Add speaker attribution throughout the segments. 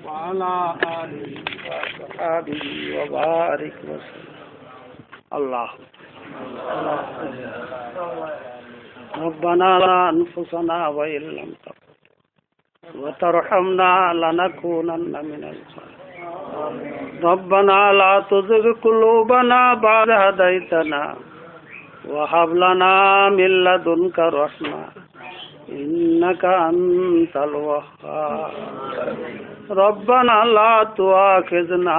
Speaker 1: وعلى آله وصحبه وبارك وسلم. الله ربنا لا أنفسنا وإن لم تغفر وترحمنا لنكونن من الخاسرين. ربنا لا تزغ قلوبنا بعد إذ هديتنا وهب لنا من لدنك رحمة إنك أنت الوهاب. ربنا لا تؤاخذنا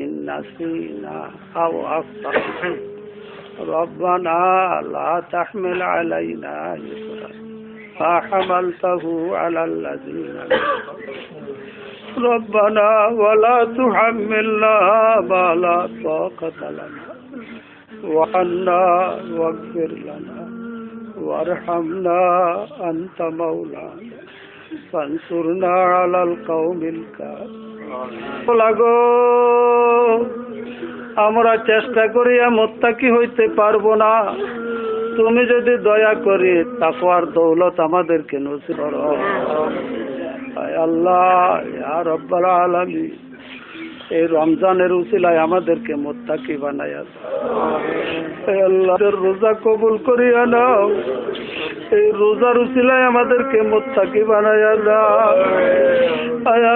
Speaker 1: إن نسينا أو أخطأنا. ربنا لا تحمل علينا إصرا فحملته على الذين من قبلنا. ربنا ولا تحملنا ما لا طاقة لنا وعنا واغفر لنا وارحمنا أنت مولانا فانصرنا على القوم الكافرين. আমরা চেষ্টা করিয়া মুত্তাকি হইতে পারবো না, তুমি যদি দয়া করে তাকওয়ার দৌলত আমাদেরকে নসিব করো। আল্লাহ ইয়া রাব্বাল আলামিন, এই রমজানের উসিলায় আমাদেরকে মুত্তাকি বানায়া দাও। আল্লাহ রোজা কবুল করিয়া নাও, এই রোজার উসিলায় আমাদেরকে মুত্তাকি বানায়া দাও।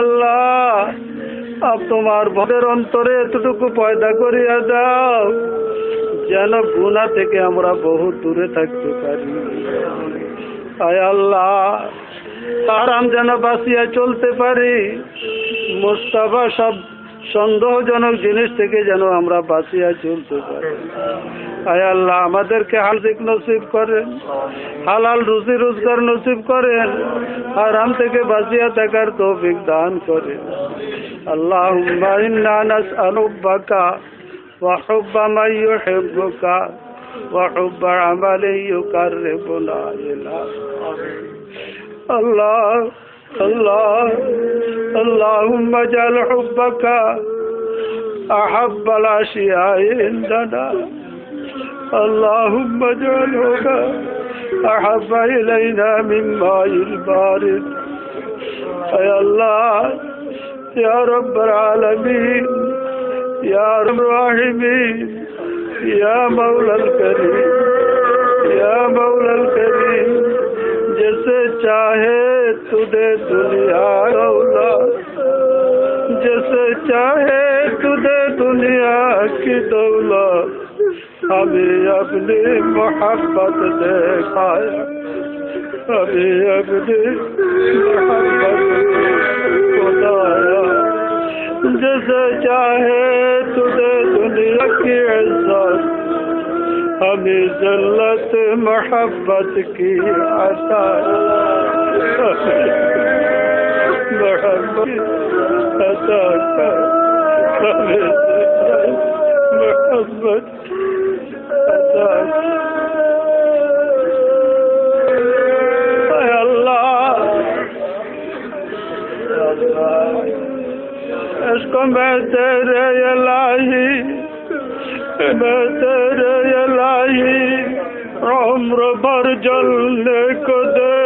Speaker 1: আল্লাহ তোমার ভয়ের অন্তরে এতটুকু পয়দা করিয়া দাও যেন গুনাহ থেকে আমরা বহু দূরে থাকতে পারি। আয় আল্লাহ আরাম যেন বাঁচিয়া চলতে পারি, মুস্তাফা সব সন্দেহজনক জিনিস থেকে যেন আমরা বাঁচিয়া চলতে পারি। আয় আল্লাহ আমাদেরকে হালজিক নসিব করেন, হালাল রুজি রোজগার নসিব করেন, হারাম থেকে বাঁচিয়া থাকার তৌফিক দান করেন। আল্লাহুম্মা ইন্না নাসআলুকা ওয়া হুব্বা মান ইউহিব্বুকা ওয়া হুব্বা আমালিন ইউকাররিবুনা ইলাইকা। আল্লাহ আল্লাহ اللهم اجعل حبك أحب الأشياء عندنا. اللهم اجعله أحب إلينا من ماء البارد. يا الله يا رب العالمين يا رب الراحمين يا مولى الكريم يا مولى الكريम، जैसे चाहे तुझे दुनिया दौलत, जैसे चाहे तुझे दुनिया की दौलत, हमें अपनी मोहब्बत दिखाया, हमें अपनी मोहब्बत खुदाया। जैसे चाहे तुझे दुनिया की इज्जत, हमें जल्लत मोहब्बत की अता, मोहब्बत अता कर, हमें मोहब्बत अता कर। अल्लाह इसको मैं तेरे इलाही, मैं तेरे इलाही उम्र भर जलने को दे,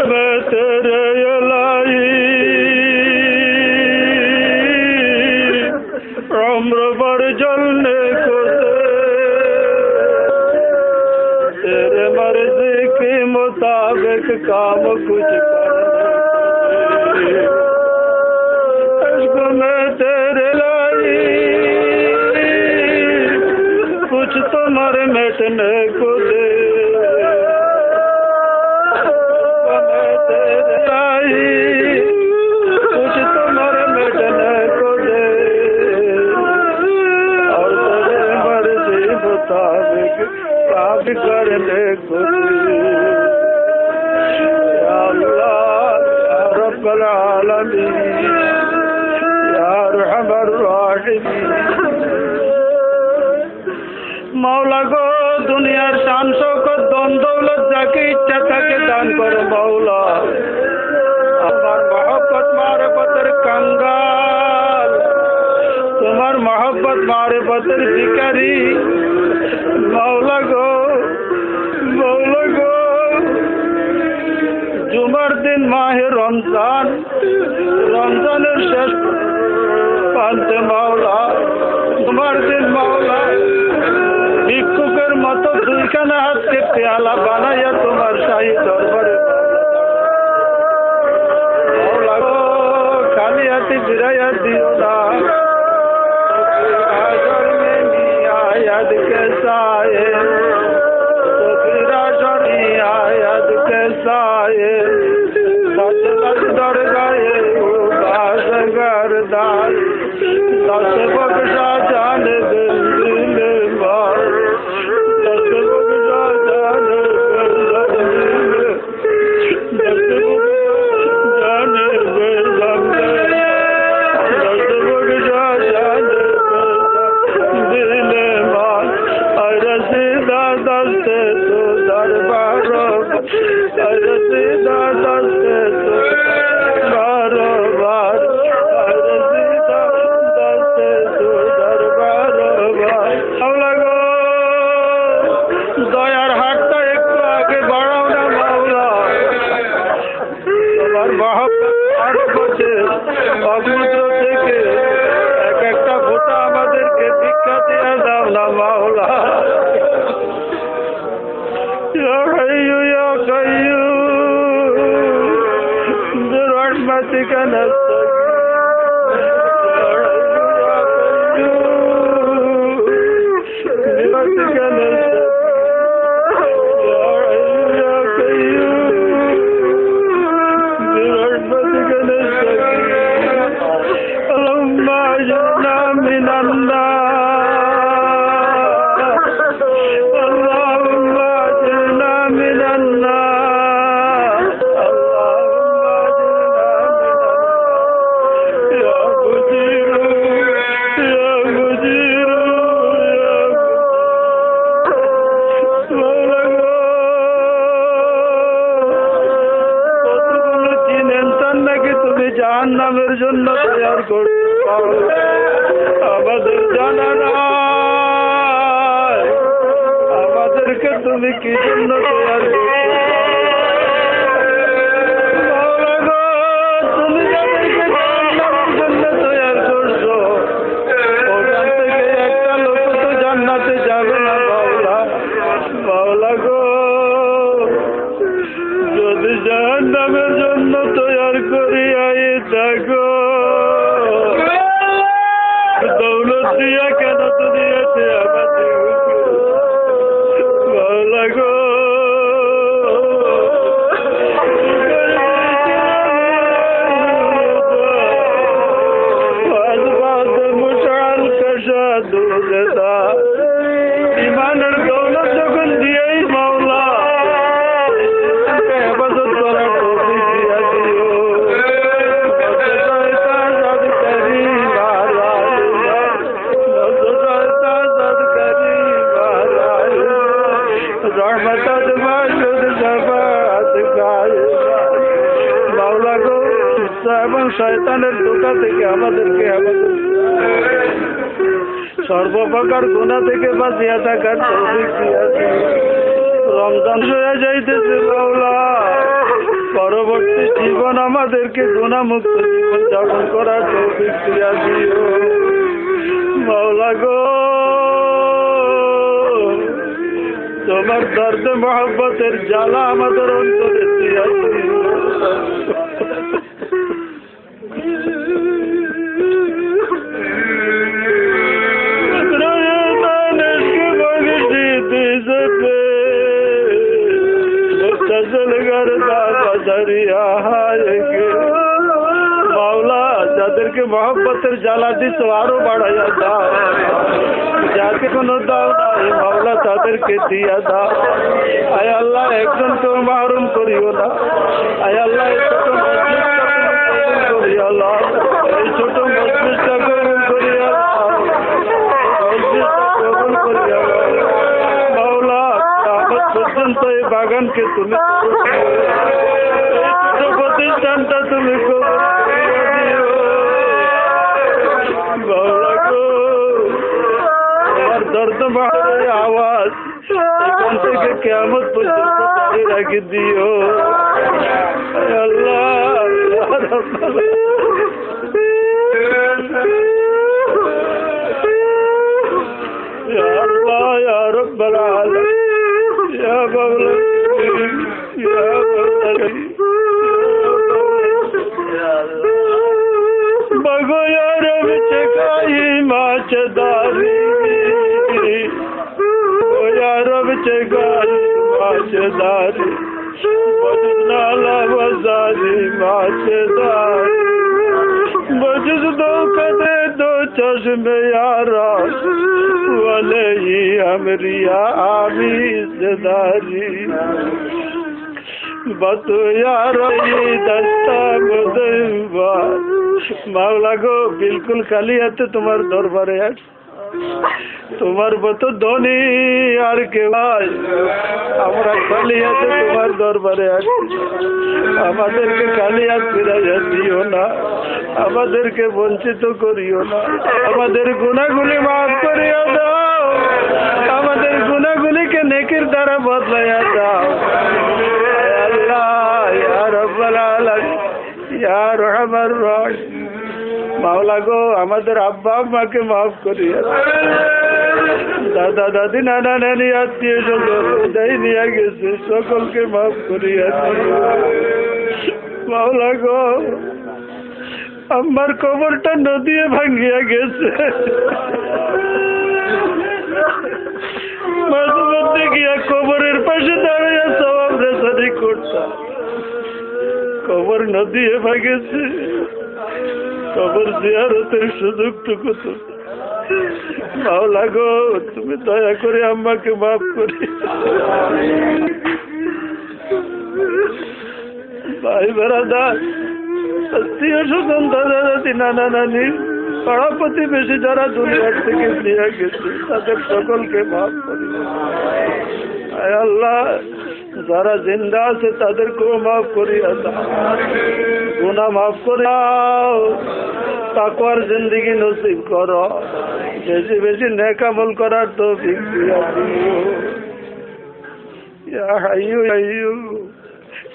Speaker 1: मैं तेरे इलाही उम्र भर जलने को दे, तेरे मर्जी के मुताबिक काम कुछ करने, मैं तेरे लाई कुछ तो मर मिटने को दे, मैं तेरे लाई कुछ तो मर मिटने को दे, और तेरे मर्जी मुताबिक काम करने को दे। या अल्लाह या रब्बल आलमीन मौला गो, दुनियार शान शौकत धन दौলত যাকে ইচ্ছা তাকে দান করো মৌলা। আমার মহব্বত মারফতের কাঙ্গাল, তোমার মহব্বত মারফতের ভিখারি মৌলা গো, মৌলা গো, জুমার দিন মাহে রমজান, রমজানের শেষ প্রান্তে মাওলা, জুমার দিন মাওলা ভিক্ষুকের মতো দুইখানা হাতকে পেয়ালা বানাইয়া তোমার শাহী দরবারে মাওলা গো খালি হাতে ফিরাইয়া দিও না। के साए आयत के साए सच दर गए गरदार दस बख्शा जान दिल मार दस बख्शा जान दस जान दस बख्शा जान दिल मार रसीदा दस्ते तो दरबारो रसीदा दस्ते तो बारोबार रसीदा दस्ते तो दरबारोबार माওলা গো দয়ার হাতটা একটু আগে বাড়াও না মাওলা, তোমার মহব্বত আর বসে সমুদ্র থেকে এক একটা ফোঁটা আমাদেরকে ভিক্ষা দিয়ে দাও না মাওলা। يا حي يا قيوم برحمتك نستغيث برحمتك نستغيث يا حي يا قيوم برحمتك نستغيث اللهم اجرنا من النار اللهم اجرنا من النار اللهم اجرنا من النار يا مجير يا مجير يا মাওলা গো কতগুলো জিন ইনসান নাকি তুমি জাহান্নামের জন্য তৈরি করছো আমাদের জানা নাই, আমাদেরকে তুমি কি জন্য তৈরি করছো মাওলা গো, তুমি যাদেরকে জাহান্নামের জন্য তৈরি করছো ওখান থেকে একটা লোক তো জান্নাতে যাবে না মাওলা। মাওলা গো যদি জাহান্নামের জন্য তৈরি করিয়াই থাকো দৌলত দিয়া কেন দুনিয়াতে আমাদের মাওলা গো মুশাল কশা দুলতা ইমানের দৌলত যখন দিয়েই মাওলা হেফাজত করার তৌফিক দিয়া দিও। মাওলা গো এবং শয়তানের ধোঁকা থেকে আমাদেরকে হেফাজত সর্বপ্রকার গুনাহ থেকে বাঁচিয়া থাকার তৌফিক দিয়া দিও। রমজান হয়ে যাইতেছে মাওলা, পরবর্তী জীবন আমাদেরকে গুনাহমুক্ত জীবন যাপন করার তৌফিক দিয়া দিও। মাওলা গো তোমার দর্দে মহব্বতের জ্বালা আমাদের অন্তরে দিয়া দিও। মাওলা যাদেরকে মহব্বতের জ্বালা দিছো আরো বাড়াইয়া দাও, যাকে কোনো দাও নাই মাওলা তাদেরকে দিয়া দাও। আয় আল্লাহ একজনকেও মাহরুম করিও না। আয় আল্লাহ এই ছোট মজলিসটা কবুল করিয়া আল্লাহ, এই ছোট মজলিসটা কবুল করিয়া মজলিসটা কবুল করিয়া মাওলা কিয়ামত পর্যন্ত এই বাগানকে তুমি প্রতিষ্ঠানটা তুমি কবুল করিয়া দিও। মাওলা গো তোমার দর্দ বাহারের আওয়াজ এখান থেকে কিয়ামত পর্যন্ত রাখি দিও। बगो या रब चकाई माचदारी या रब चकाई माचदारी बजनाला बजारी माचदारी बजद दो कदे दो चश्मे यारा वाले ही हमरिया आमीज़दारी बतो यार ये दस्ता मुदवा मावला गो बिल्कुल खाली हाथे तुम्हार दरबारे आस তোমার মতো ধনী আর কেউ নাই আমরা খালি হাতে তোমার দরবারে আসি আমাদেরকে খালি হাত ফিরাইয়া দিও না আমাদেরকে বঞ্চিত করিও না আমাদের গুনাহগুলি মাফ করিয়া দাও আমাদের গুনাহগুলিকে নেকির দ্বারা বদলাইয়া দাও আল্লাহ ইয়া রাব্বাল আলামিন ইয়া রহমান রহিম মাওলা গো আমাদের আব্বা আম্মাকে মাফ করিয়া দাদা দাদি নানা নানি আত্মীয় স্বজন যাই নিয়ে গেছে সকলকে মাফ করিয়া মাওলা গো আমার কবরটা নদীয়ে ভাঙ্গিয়া গেছে মাঝে মধ্যে গিয়া কবরের পাশে দাঁড়াইয়া সওয়াব রেসানি করতাম কবর নদীয়ে ভাগেছে কবর জিয়ারতের সুযোগটুকু তো মাওলা গো তুমি দয়া করে আম্মাকে মাফ করি ভাই বেড়াদার আত্মীয় স্বজন দাদা দাদি নানা নানি পাড়া প্রতিবেশী যারা দুনিয়ার থেকে নিয়ে গেছে তাদের সকলকে মাফ করি আয় আল্লাহ যারা জিন্দা আছে তাদেরকেও মাফ করিয়া দাও গুনাহ মাফ করে দাও তাকওয়ার জিন্দেগি নসিব করো বেশি বেশি নেক আমল করার তৌফিক দিয়া দিও ইয়া হাইয়ু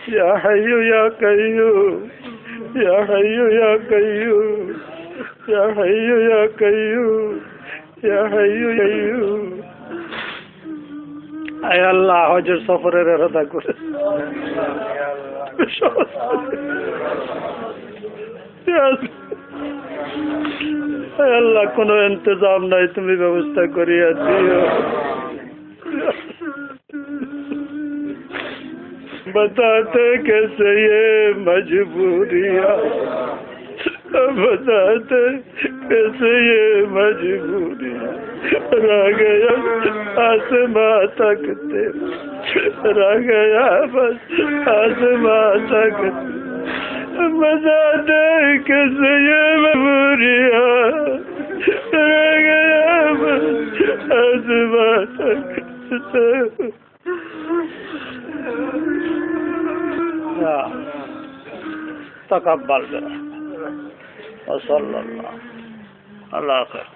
Speaker 1: ইয়া হাইয়ু ইয়া কাইয়ুম ইয়া হাইয়ু ইয়া কাইয়ুম ইয়া হাইয়ু ইয়া কাইয়ুম ইয়া হাইয়ু ইয়া কাইয়ুম আয় আল্লাহ হজের সফরের ইরাদা করে আয় আল্লাহ কোনো ইন্তজাম নাই তুমি ব্যবস্থা করিয়া দিও बताते कैसे ये मजबूरियाँ बताते कैसे ये मजबूरियाँ रह गया आसमां तक रह गया बस आसमां तक बताते कैसे ये मजबूरियाँ रह गया बस आसमां तक تقبل وصلى الله على خير